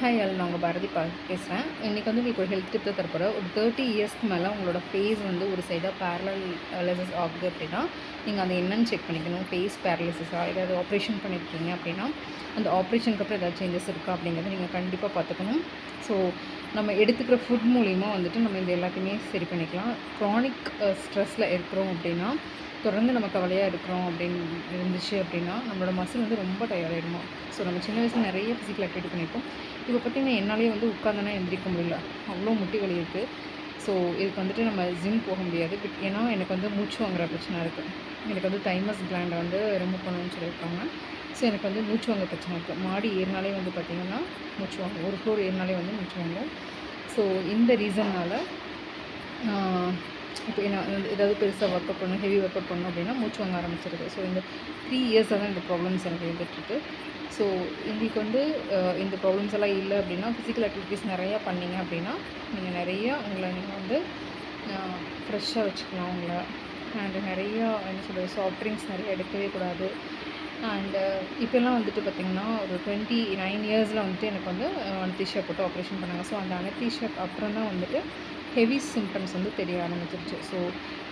Hi all, நான் உங்கள் பாரதி பேசுகிறேன். இன்றைக்கி வந்து உங்களுக்கு ஒரு ஹெல்த் டிப் தான் தரப்போகிறேன். ஒரு 30 இயர்ஸ்க்கு மேலே உங்களோட ஃபேஸ் வந்து ஒரு சைடாக பேரலைசிஸ் ஆகுது அப்படின்னா, நீங்கள் அதை என்னென்னு செக் பண்ணிக்கணும். ஃபேஸ் பேரலைசிஸாக ஏதாவது ஆப்ரேஷன் பண்ணியிருக்கீங்க அப்படின்னா, அந்த ஆப்ரேஷனுக்கு அப்புறம் ஏதாவது சேஞ்சஸ் இருக்கா அப்படிங்கிறத நீங்கள் கண்டிப்பாக பார்த்துக்கணும். ஸோ நம்ம எடுத்துக்கிற ஃபுட் மூலிமா வந்துட்டு நம்ம இந்த எல்லாத்தையுமே சரி பண்ணிக்கலாம். க்ரானிக் ஸ்ட்ரெஸ்ஸில் இருக்கிறோம் அப்படின்னா, தொடர்ந்து நம்ம கவலையாக இருக்கிறோம் அப்படின்னு இருந்துச்சு அப்படின்னா, நம்மளோட மசில் வந்து ரொம்ப டயர்ட் ஆகிடுமா. ஸோ நம்ம சின்ன வயசில் நிறைய ஃபிசிக்கல் ஆக்டிவிட்டி பண்ணியிருப்போம். இப்போ பார்த்திங்கன்னா என்னாலேயே வந்து உட்காந்தனா எந்திரிக்க முடியல, அவ்வளோ முட்டி வலி இருக்குது. ஸோ இதுக்கு வந்துட்டு நம்ம ஜிம் போக முடியாது. பட் ஏன்னா எனக்கு வந்து மூச்சு வாங்குற பிரச்சனை இருக்குது. எனக்கு வந்து தைமஸ் கிளாண்டை வந்து ரிமூவ் பண்ணணும்னு சொல்லியிருக்காங்க. ஸோ எனக்கு வந்து மூச்சு வாங்க பிரச்சனை இருக்குது. மாடி ஏறினாலே வந்து பார்த்திங்கன்னா மூச்சு வாங்கும். ஒரு ஃப்ளோர் ஏறினாலே வந்து மூச்சு வாங்கும். ஸோ இந்த ரீசன்னால் இப்போ நான் ஏதாவது பெருசாக ஒர்க் அவுட் பண்ணணும், ஹெவி ஒர்க் அவுட் பண்ணணும் அப்படின்னா மூச்சு வாங்க ஆரம்பிச்சிருது. ஸோ இந்த 3 இயர்ஸாக தான் இந்த ப்ராப்ளம்ஸ் எனக்கு இருந்துகிட்ருக்கு. ஸோ எங்களுக்கு வந்து இந்த ப்ராப்ளம்ஸ் எல்லாம் இல்லை அப்படின்னா, ஃபிசிக்கல் ஆக்டிவிட்டீஸ் நிறையா பண்ணிங்க அப்படின்னா நீங்கள் நிறையா நீங்கள் வந்து ஃப்ரெஷ்ஷாக வச்சுக்கலாம் உங்களை. அண்டு நிறையா என்ன சொல்கிறது, சாஃப்ட் ட்ரிங்க்ஸ் நிறையா எடுக்கவே கூடாது. அண்டு இப்போல்லாம் வந்துட்டு பார்த்திங்கன்னா ஒரு 29 இயர்ஸில் வந்துட்டு எனக்கு வந்து அனஸ்தீசியா போட்டு ஆப்ரேஷன் பண்ணாங்க. ஸோ அந்த அனஸ்தீசியாக்கு அப்புறம் தான் வந்துட்டு ஹெவி சிம்டம்ஸ் வந்து தெரிய ஆரம்பிச்சிருச்சு. ஸோ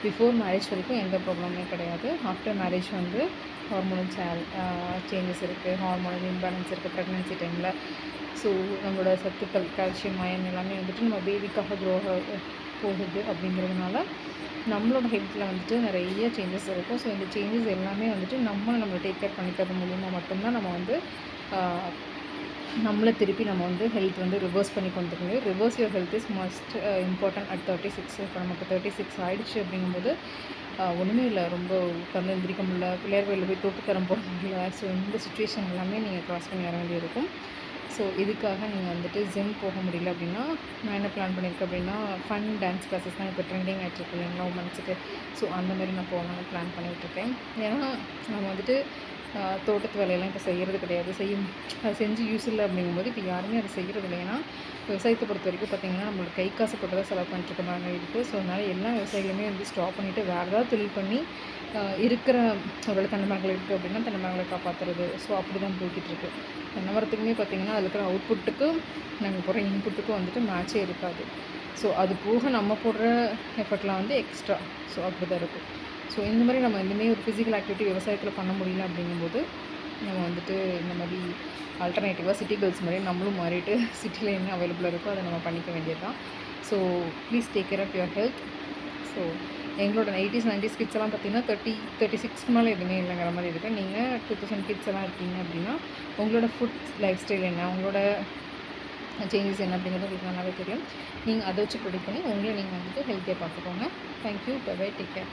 பிஃபோர் மேரேஜ் வரைக்கும் எந்த ப்ராப்ளமே கிடையாது. ஆஃப்டர் மேரேஜ் வந்து ஹார்மோனல் சேஞ்சஸ் இருக்குது, ஹார்மோனல் இம்பேலன்ஸ் இருக்குது ப்ரெக்னென்சி டைமில். ஸோ நம்மளோட சத்துக்கள், கால்சியம், அயன் எல்லாமே வந்துட்டு நம்ம பேபிக்காக க்ரோ போகுது. அப்படிங்கிறதுனால நம்மளோட ஹெல்த்தில் வந்துட்டு நிறைய சேஞ்சஸ் இருக்கும். ஸோ இந்த சேஞ்சஸ் எல்லாமே வந்துட்டு நம்மளை டேக் கேர் பண்ணிக்கிறது மூலிமா மட்டும்தான் நம்ம வந்து நம்மளை திருப்பி நம்ம வந்து ஹெல்த் வந்து ரிவர்ஸ் பண்ணி கொண்டு முடியும். Reverse your health is must important at 36. இப்போ நமக்கு 36 ஆகிடுச்சு அப்படிங்கும்போது ஒன்றுமே இல்லை, ரொம்ப உட்காந்து எந்திரிக்க முடியல, பிள்ளையார் கோயிலில் போய் தோப்புக்கரம் போட முடியல. ஸோ இந்த சுச்சுவேஷன் எல்லாமே நீங்கள் க்ராஸ் பண்ணி வர வேண்டியிருக்கும். ஸோ இதுக்காக நீங்கள் வந்துட்டு ஜிம் போக முடியல அப்படின்னா, நான் என்ன பிளான் பண்ணியிருக்கேன் அப்படின்னா, ஃபன் டான்ஸ் கிளாஸஸ் தான் இப்போ ட்ரெண்டிங் ஆகிட்ருக்கு இல்லைங்களா உமன்ஸுக்கு. ஸோ அந்த மாதிரி நான் போகலான்னு பிளான் பண்ணிகிட்ருக்கேன். ஏன்னா நம்ம வந்துட்டு தோட்டத்து வேலையெல்லாம் இப்போ செய்கிறது கிடையாது. அது செஞ்சு யூஸ் இல்லை அப்படிங்கும்போது இப்போ யாருமே அதை செய்கிறது இல்லை. ஏன்னா விவசாயத்தை பொறுத்த வரைக்கும் பார்த்திங்கன்னா நம்மளோட கை காசு போட்டு தான் செலவு பண்ணிட்டுருக்க மாதிரி இருக்குது. ஸோ அதனால் எல்லா விவசாயிகளுமே வந்து ஸ்டாப் பண்ணிவிட்டு வேறு ஏதாவது தொழில் பண்ணி இருக்கிற ஒரு தென்னை மரங்கள் இருக்குது அப்படின்னா தென்னை மரங்களை காப்பாற்றுறது. ஸோ அப்படி தான் போய்கிட்டுருக்கு. தென்னை மரத்துக்குமே பார்த்திங்கன்னா அதில் இருக்கிற அவுட்புட்டுக்கு நாங்கள் போடுற இன்புட்டுக்கும் வந்துட்டு மேட்சே இருக்காது. ஸோ அது போக நம்ம போடுற எஃபர்ட்லாம் வந்து எக்ஸ்ட்ரா. ஸோ அப்படி தான் இருக்கும். ஸோ இந்த மாதிரி நம்ம இந்தமாரி ஒரு ஃபிசிக்கல் ஆக்டிவிட்டி விவசாயத்தில் பண்ண முடியல அப்படிங்கும்போது நம்ம வந்துட்டு இந்த மாதிரி ஆல்டர்னேட்டிவாக சிட்டி கேர்ள்ஸ் மாதிரி நம்மளும் மாறிட்டு சிட்டியில் என்ன அவைலபிளாக இருக்கோ அதை நம்ம பண்ணிக்க வேண்டியது தான். So please take care of your health. So எங்களோட 80s 90s கிட்ஸ் எல்லாம் பார்த்திங்கன்னா 36க்கு மேலே எதுவுமே இல்லைங்கிற மாதிரி இருக்குது. நீங்கள் 2000 கிட்ஸ் எல்லாம் இருக்கீங்க அப்படின்னா உங்களோட ஃபுட் லைஃப் ஸ்டைல் என்ன, உங்களோட சேஞ்சஸ் என்ன அப்படிங்கிறது உங்களுக்கு நல்லாவே தெரியும். நீங்கள் அதை வச்சு ப்ரெடிக்ட் பண்ணி உங்களை நீங்கள் வந்துட்டு ஹெல்த்தியாக பார்த்துக்கோங்க. Thank you, bye bye, take care.